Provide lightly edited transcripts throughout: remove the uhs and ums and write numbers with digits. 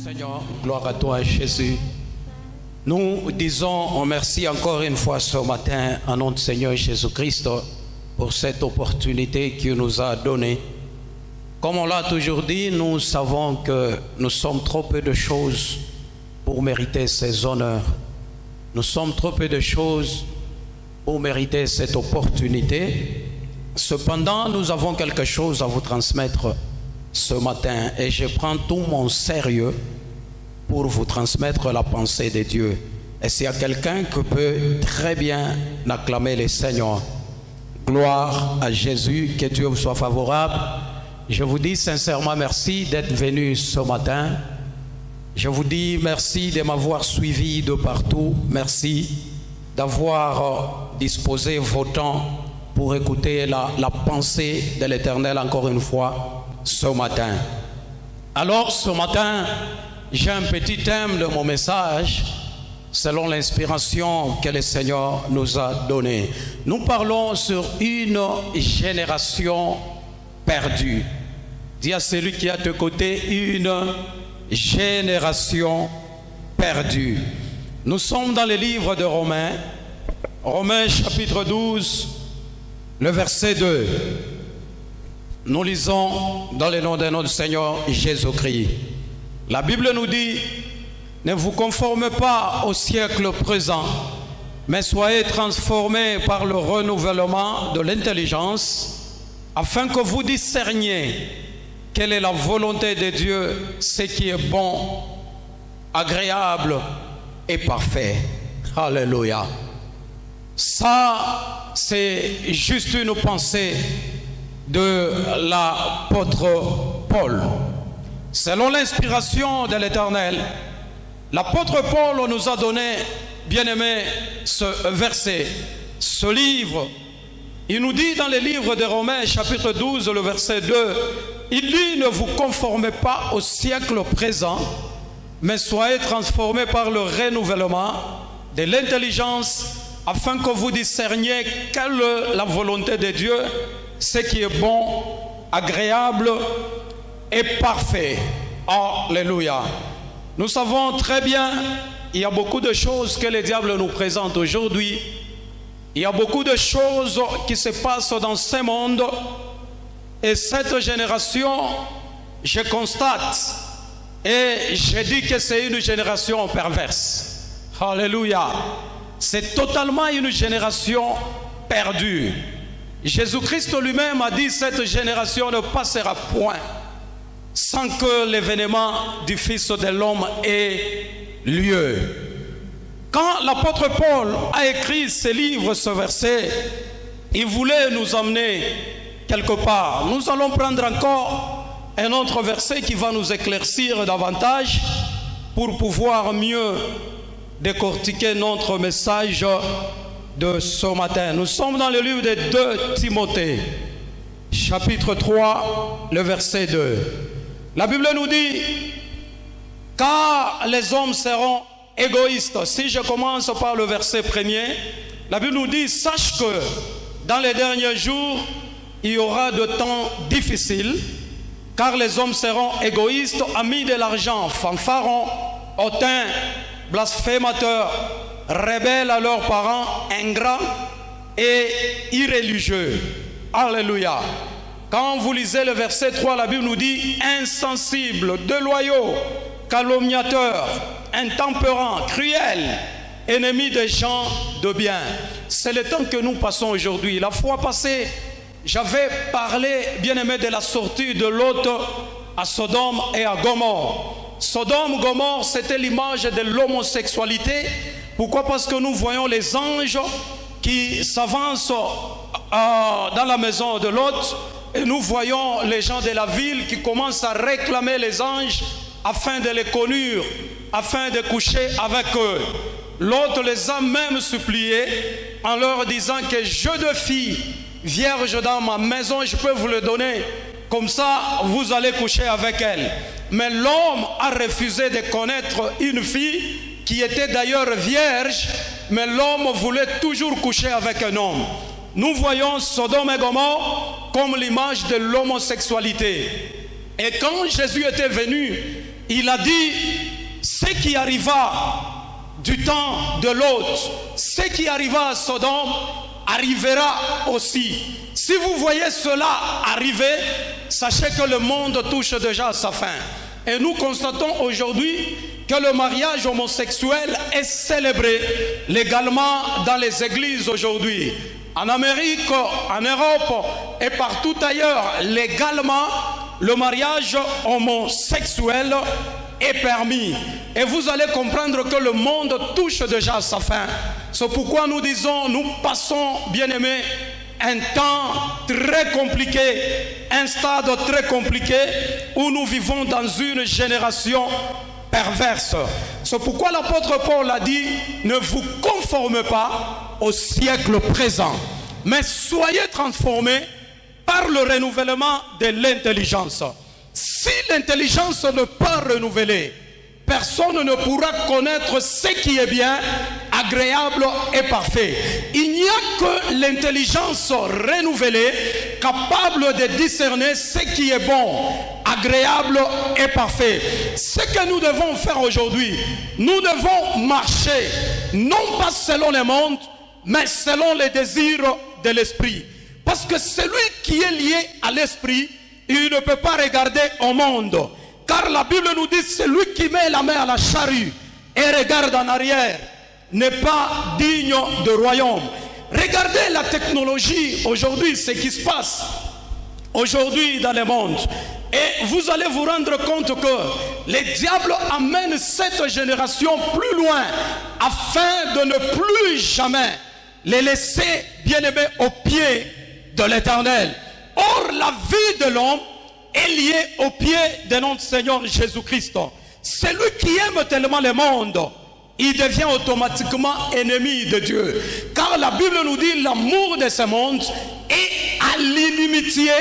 Seigneur, gloire à toi Jésus. Nous disons merci encore une fois ce matin en nom du Seigneur Jésus-Christ pour cette opportunité qu'il nous a donnée. Comme on l'a toujours dit, nous savons que nous sommes trop peu de choses pour mériter ces honneurs. Nous sommes trop peu de choses pour mériter cette opportunité. Cependant, nous avons quelque chose à vous transmettre ce matin et je prends tout mon sérieux pour vous transmettre la pensée de Dieu. Et s'il y a quelqu'un qui peut très bien acclamer le Seigneur, gloire à Jésus, que Dieu vous soit favorable. Je vous dis sincèrement merci d'être venu ce matin. Je vous dis merci de m'avoir suivi de partout. Merci d'avoir disposé vos temps pour écouter la pensée de l'Éternel encore une fois ce matin. Alors ce matin, j'ai un petit thème de mon message selon l'inspiration que le Seigneur nous a donnée. Nous parlons sur une génération perdue. Dis à celui qui est à tes côtés, une génération perdue. Nous sommes dans le livre de Romains, Romains chapitre 12, le verset 2. Nous lisons dans le nom de notre Seigneur Jésus-Christ. La Bible nous dit, ne vous conformez pas au siècle présent, mais soyez transformés par le renouvellement de l'intelligence, afin que vous discerniez quelle est la volonté de Dieu, ce qui est bon, agréable et parfait. Alléluia. Ça, c'est juste une pensée de l'apôtre Paul. Selon l'inspiration de l'Éternel, l'apôtre Paul nous a donné, bien-aimé, ce verset, ce livre. Il nous dit dans le livre de Romains, chapitre 12, le verset 2, il dit, ne vous conformez pas au siècle présent, mais soyez transformés par le renouvellement de l'intelligence, afin que vous discerniez quelle est la volonté de Dieu, ce qui est bon, agréable et parfait. Alléluia. Nous savons très bien, il y a beaucoup de choses que le diable nous présente aujourd'hui. Il y a beaucoup de choses qui se passent dans ce monde. Et cette génération, je constate et je dis que c'est une génération perverse. Alléluia. C'est totalement une génération perdue. Jésus-Christ lui-même a dit, cette génération ne passera point sans que l'événement du Fils de l'homme ait lieu. Quand l'apôtre Paul a écrit ce livre, ce verset, il voulait nous emmener quelque part. Nous allons prendre encore un autre verset qui va nous éclaircir davantage pour pouvoir mieux décortiquer notre message de ce matin. Nous sommes dans le livre de 2 Timothée, chapitre 3, le verset 2. La Bible nous dit, car les hommes seront égoïstes. Si je commence par le verset premier, la Bible nous dit, sache que dans les derniers jours, il y aura de temps difficiles, car les hommes seront égoïstes, amis de l'argent, fanfarons, hautains, blasphémateurs, rebelles à leurs parents, ingrats et irréligieux. Alléluia. Quand vous lisez le verset 3, la Bible nous dit insensibles, déloyaux, calomniateurs, intempérants, cruels, ennemis des gens de bien. C'est le temps que nous passons aujourd'hui. La fois passée, j'avais parlé, bien-aimé, de la sortie de Lot à Sodome et à Gomorrhe. Sodome, Gomorre, c'était l'image de l'homosexualité. Pourquoi? Parce que nous voyons les anges qui s'avancent dans la maison de Lot et nous voyons les gens de la ville qui commencent à réclamer les anges afin de les conduire, afin de coucher avec eux. Lot les a même suppliés en leur disant que j'ai 2 filles vierges dans ma maison, je peux vous les donner, comme ça vous allez coucher avec elles. Mais l'homme a refusé de connaître une fille qui était d'ailleurs vierge, mais l'homme voulait toujours coucher avec un homme. Nous voyons Sodome et Gomorrhe comme l'image de l'homosexualité. Et quand Jésus était venu, il a dit, ce qui arriva du temps de Lot, ce qui arriva à Sodome, arrivera aussi. Si vous voyez cela arriver, sachez que le monde touche déjà à sa fin. Et nous constatons aujourd'hui que le mariage homosexuel est célébré légalement dans les églises aujourd'hui. En Amérique, en Europe et partout ailleurs, légalement, le mariage homosexuel est permis. Et vous allez comprendre que le monde touche déjà à sa fin. C'est pourquoi nous disons, nous passons, bien-aimés, un temps très compliqué, un stade très compliqué où nous vivons dans une génération perverse. C'est pourquoi l'apôtre Paul a dit, ne vous conformez pas au siècle présent, mais soyez transformés par le renouvellement de l'intelligence. Si l'intelligence n'est pas renouvelée, personne ne pourra connaître ce qui est bien, agréable et parfait. Il n'y a que l'intelligence renouvelée capable de discerner ce qui est bon, agréable et parfait. Ce que nous devons faire aujourd'hui, nous devons marcher, non pas selon le monde, mais selon les désirs de l'esprit. Parce que celui qui est lié à l'esprit, il ne peut pas regarder au monde. Car la Bible nous dit, celui qui met la main à la charrue et regarde en arrière n'est pas digne de royaume. Regardez la technologie aujourd'hui, ce qui se passe aujourd'hui dans le monde. Et vous allez vous rendre compte que les diables amènent cette génération plus loin afin de ne plus jamais les laisser, bien-aimés, au pied de l'Éternel. Or, la vie de l'homme est liée au pied de notre Seigneur Jésus-Christ. Celui qui aime tellement le monde, il devient automatiquement ennemi de Dieu. Car la Bible nous dit l'amour de ce monde est à l'inimitié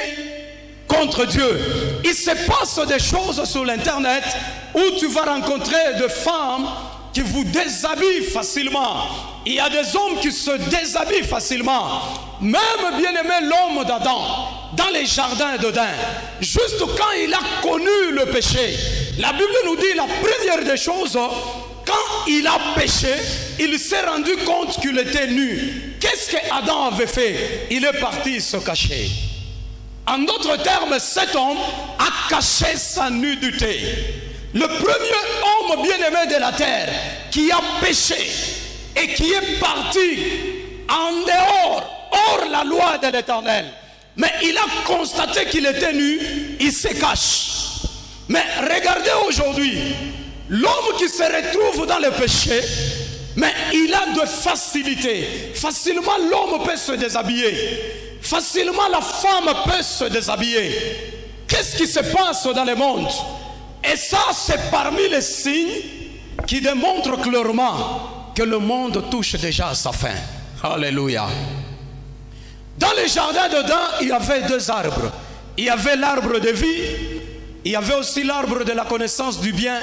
contre Dieu. Il se passe des choses sur l'internet où tu vas rencontrer des femmes qui vous déshabillent facilement. Il y a des hommes qui se déshabillent facilement. Même bien-aimé l'homme d'Adam, dans les jardins d'Éden, juste quand il a connu le péché, la Bible nous dit la première des choses, quand il a péché, il s'est rendu compte qu'il était nu. Qu'est-ce qu'Adam avait fait? Il est parti se cacher. En d'autres termes, cet homme a caché sa nudité. Le premier homme bien-aimé de la terre qui a péché et qui est parti en dehors, hors la loi de l'Éternel, mais il a constaté qu'il était nu, il se cache. Mais regardez aujourd'hui, l'homme qui se retrouve dans le péché, mais il a de facilité. Facilement l'homme peut se déshabiller. Facilement la femme peut se déshabiller. Qu'est-ce qui se passe dans le monde? Et ça, c'est parmi les signes qui démontrent clairement que le monde touche déjà à sa fin. Alléluia. Dans les jardins d'Éden, il y avait deux arbres. Il y avait l'arbre de vie, il y avait aussi l'arbre de la connaissance du bien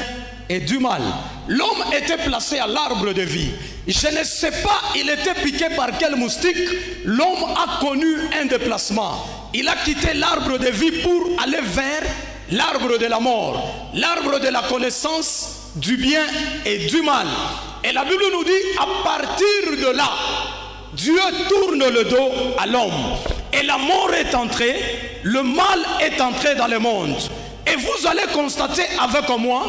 et du mal. L'homme était placé à l'arbre de vie. Je ne sais pas, il était piqué par quel moustique. L'homme a connu un déplacement. Il a quitté l'arbre de vie pour aller vers l'arbre de la mort, l'arbre de la connaissance du bien et du mal. Et la Bible nous dit, à partir de là, Dieu tourne le dos à l'homme. Et la mort est entrée, le mal est entré dans le monde. Et vous allez constater avec moi,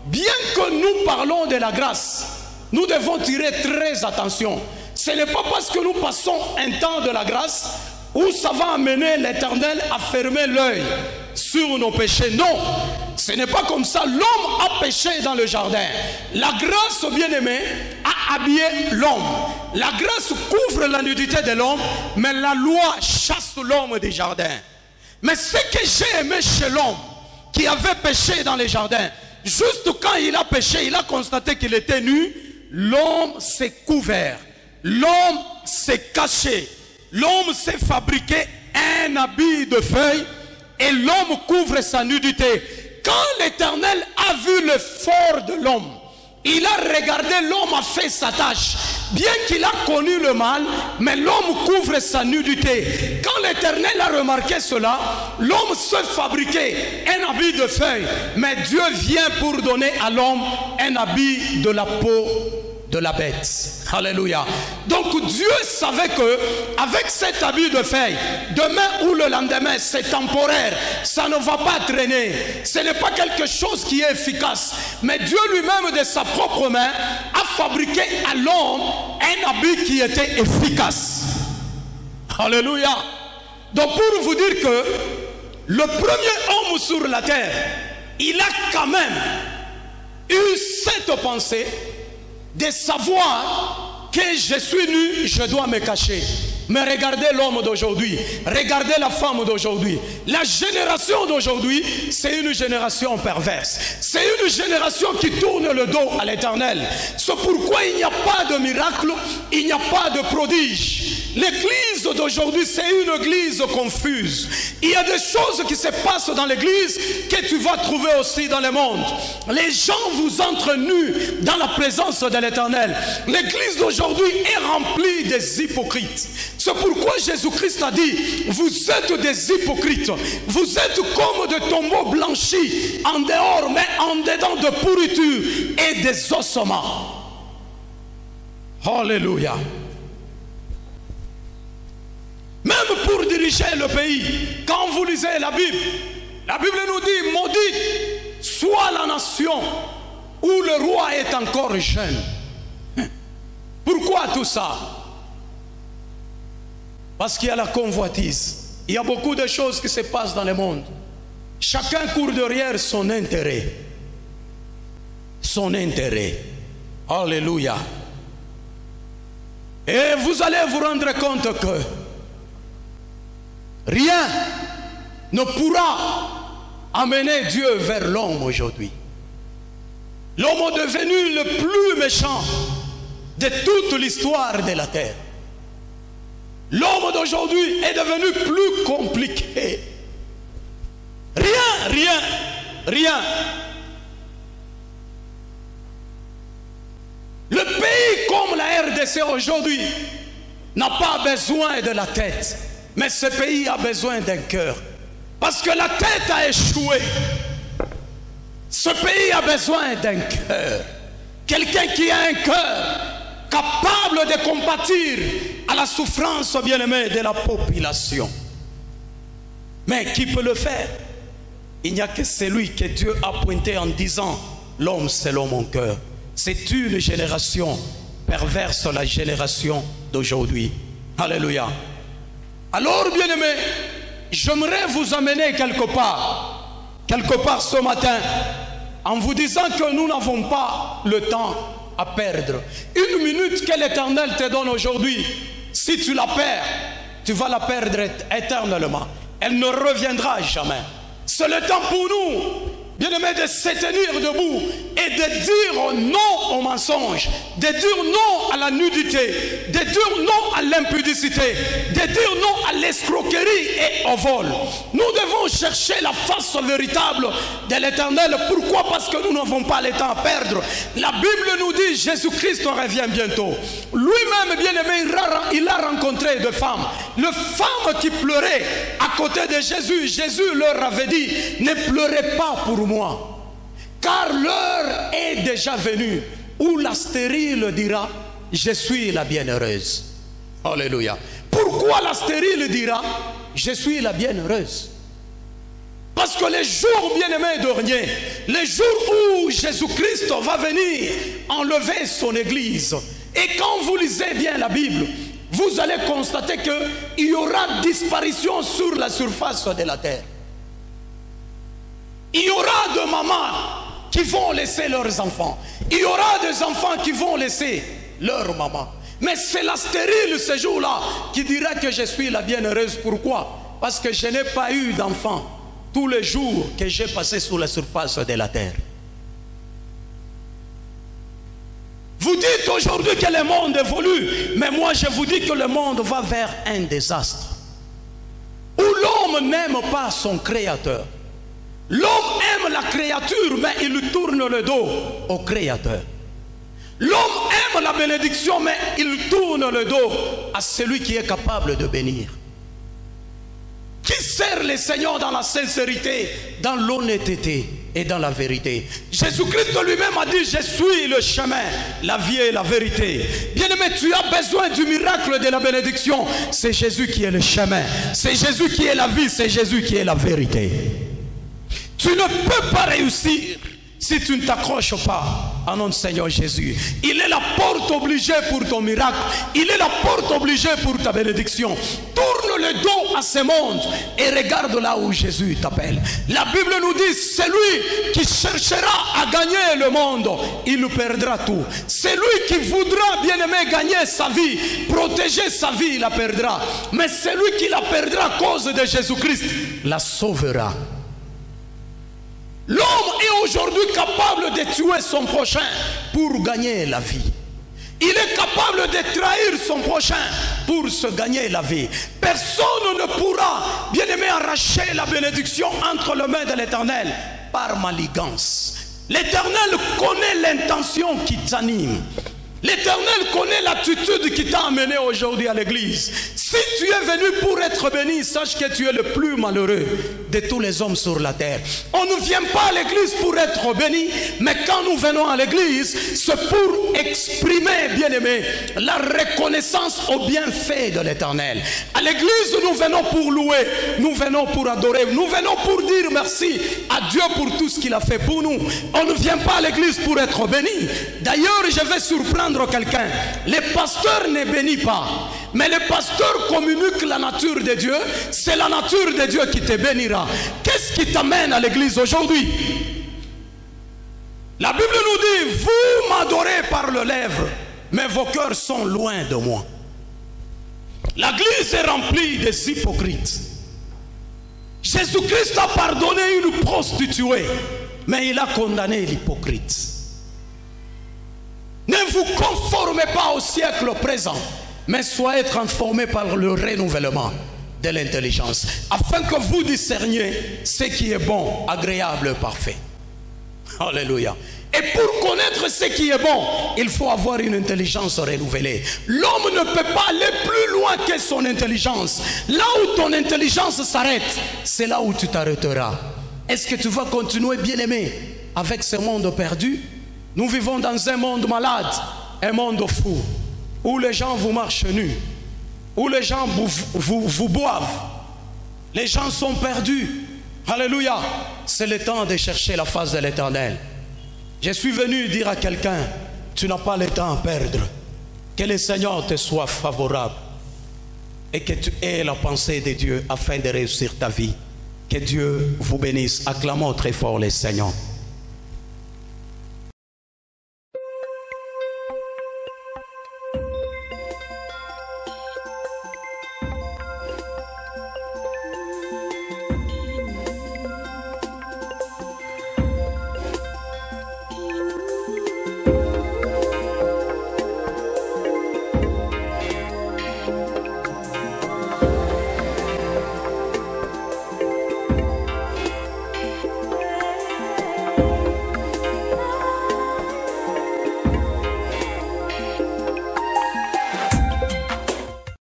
bien que nous parlons de la grâce, nous devons tirer très attention. Ce n'est pas parce que nous passons un temps de la grâce où ça va amener l'Éternel à fermer l'œil sur nos péchés. Non, ce n'est pas comme ça. L'homme a péché dans le jardin. La grâce, bien-aimée, a habillé l'homme. La grâce couvre la nudité de l'homme, mais la loi chasse l'homme des jardins. Mais ce que j'ai aimé chez l'homme qui avait péché dans les jardins, juste quand il a péché, il a constaté qu'il était nu, l'homme s'est couvert, l'homme s'est caché, l'homme s'est fabriqué un habit de feuilles et l'homme couvre sa nudité. Quand l'Éternel a vu l'effort de l'homme, il a regardé, l'homme a fait sa tâche. Bien qu'il a connu le mal, mais l'homme couvre sa nudité. Quand l'Éternel a remarqué cela, l'homme se fabriquait un habit de feuilles. Mais Dieu vient pour donner à l'homme un habit de la peau de la bête. Alléluia. Donc Dieu savait que avec cet habit de feuilles, demain ou le lendemain, c'est temporaire, ça ne va pas traîner, ce n'est pas quelque chose qui est efficace. Mais Dieu lui-même de sa propre main a fabriqué à l'homme un habit qui était efficace. Alléluia. Donc pour vous dire que le premier homme sur la terre, il a quand même eu cette pensée de savoir que je suis nu, je dois me cacher. Mais regardez l'homme d'aujourd'hui, regardez la femme d'aujourd'hui. La génération d'aujourd'hui, c'est une génération perverse. C'est une génération qui tourne le dos à l'Éternel. C'est pourquoi il n'y a pas de miracle, il n'y a pas de prodige. L'église d'aujourd'hui, c'est une église confuse. Il y a des choses qui se passent dans l'église que tu vas trouver aussi dans le monde. Les gens vous entrent nus dans la présence de l'Éternel. L'église d'aujourd'hui est remplie des hypocrites. C'est pourquoi Jésus-Christ a dit, vous êtes des hypocrites. Vous êtes comme des tombeaux blanchis, en dehors, mais en dedans de pourriture et des ossements. Alléluia. Même pour diriger le pays, quand vous lisez la Bible nous dit, maudite soit la nation où le roi est encore jeune. Pourquoi tout ça? Parce qu'il y a la convoitise. Il y a beaucoup de choses qui se passent dans le monde. Chacun court derrière son intérêt. Son intérêt. Alléluia. Et vous allez vous rendre compte que rien ne pourra amener Dieu vers l'homme aujourd'hui. L'homme est devenu le plus méchant de toute l'histoire de la terre. L'homme d'aujourd'hui est devenu plus compliqué. Rien. Le pays comme la RDC aujourd'hui n'a pas besoin de la tête, mais ce pays a besoin d'un cœur. Parce que la tête a échoué. Ce pays a besoin d'un cœur. Quelqu'un qui a un cœur capable de compatir à la souffrance bien-aimée de la population. Mais qui peut le faire? Il n'y a que celui que Dieu a pointé en disant, l'homme selon mon cœur. C'est une génération perverse, la génération d'aujourd'hui. Alléluia. Alors bien-aimés, j'aimerais vous amener quelque part ce matin, en vous disant que nous n'avons pas le temps à perdre. Une minute que l'Éternel te donne aujourd'hui, si tu la perds, tu vas la perdre éternellement. Elle ne reviendra jamais. C'est le temps pour nous, bien-aimés, de se tenir debout et de dire non au mensonge, de dire non à la nudité, de dire non à l'impudicité, de dire non à l'escroquerie et au vol. Nous devons chercher la face véritable de l'Éternel. Pourquoi? Parce que nous n'avons pas le temps à perdre. La Bible nous dit Jésus-Christ revient bientôt. Lui-même, bien-aimé, il a rencontré deux femmes. Les femmes qui pleuraient à côté de Jésus. Jésus leur avait dit, ne pleurez pas pour moi, car l'heure est déjà venue où la stérile dira, je suis la bienheureuse. Alléluia. Pourquoi la stérile dira, je suis la bienheureuse? Parce que les jours bien-aimés derniers, les jours où Jésus-Christ va venir enlever son église, et quand vous lisez bien la Bible, vous allez constater qu'il y aura disparition sur la surface de la terre. Il y aura des mamans qui vont laisser leurs enfants. Il y aura des enfants qui vont laisser leur maman. Mais c'est la stérile ce jour-là qui dira que je suis la bienheureuse. Pourquoi? Parce que je n'ai pas eu d'enfant tous les jours que j'ai passé sur la surface de la terre. Vous dites aujourd'hui que le monde évolue, mais moi je vous dis que le monde va vers un désastre. Où l'homme n'aime pas son créateur. L'homme aime la créature, mais il tourne le dos au créateur. L'homme aime la bénédiction, mais il tourne le dos à celui qui est capable de bénir. Qui sert le Seigneur dans la sincérité, dans l'honnêteté et dans la vérité. Jésus-Christ lui-même a dit, je suis le chemin, la vie et la vérité. Bien-aimé, tu as besoin du miracle de la bénédiction. C'est Jésus qui est le chemin, c'est Jésus qui est la vie, c'est Jésus qui est la vérité. Tu ne peux pas réussir si tu ne t'accroches pas à notre Seigneur Jésus. Il est la porte obligée pour ton miracle. Il est la porte obligée pour ta bénédiction. Tourne le dos à ce monde et regarde là où Jésus t'appelle. La Bible nous dit, celui qui cherchera à gagner le monde, il perdra tout. Celui qui voudra, bien aimé, gagner sa vie, protéger sa vie, il la perdra. Mais celui qui la perdra à cause de Jésus-Christ, la sauvera. L'homme est aujourd'hui capable de tuer son prochain pour gagner la vie. Il est capable de trahir son prochain pour se gagner la vie. Personne ne pourra, bien aimé, arracher la bénédiction entre les mains de l'Éternel par manigance. L'Éternel connaît l'intention qui t'anime. L'Éternel connaît l'attitude qui t'a amené aujourd'hui à l'église. Si tu es venu pour être béni, sache que tu es le plus malheureux de tous les hommes sur la terre. On ne vient pas à l'église pour être béni, mais quand nous venons à l'église, c'est pour exprimer, bien aimé, la reconnaissance au bienfait de l'Éternel. À l'église, nous venons pour louer, nous venons pour adorer, nous venons pour dire merci à Dieu pour tout ce qu'il a fait pour nous. On ne vient pas à l'église pour être béni. D'ailleurs, je vais surprendre quelqu'un. Les pasteurs ne bénissent pas, mais les pasteurs communiquent la nature de Dieu. C'est la nature de Dieu qui te bénira. Qu'est-ce qui t'amène à l'église aujourd'hui? La Bible nous dit, vous m'adorez par les lèvres, mais vos cœurs sont loin de moi. L'église est remplie des hypocrites. Jésus-Christ a pardonné une prostituée, mais il a condamné l'hypocrite. Ne vous conformez pas au siècle présent, mais soyez transformés par le renouvellement de l'intelligence, afin que vous discerniez ce qui est bon, agréable, parfait. Alléluia. Et pour connaître ce qui est bon, il faut avoir une intelligence renouvelée. L'homme ne peut pas aller plus loin que son intelligence. Là où ton intelligence s'arrête, c'est là où tu t'arrêteras. Est-ce que tu vas continuer, bien-aimé, avec ce monde perdu? Nous vivons dans un monde malade, un monde fou, où les gens vous marchent nus, où les gens vous boivent. Les gens sont perdus. Alléluia. C'est le temps de chercher la face de l'Éternel. Je suis venu dire à quelqu'un, tu n'as pas le temps à perdre. Que le Seigneur te soit favorable et que tu aies la pensée de Dieu afin de réussir ta vie. Que Dieu vous bénisse. Acclamons très fort le Seigneur.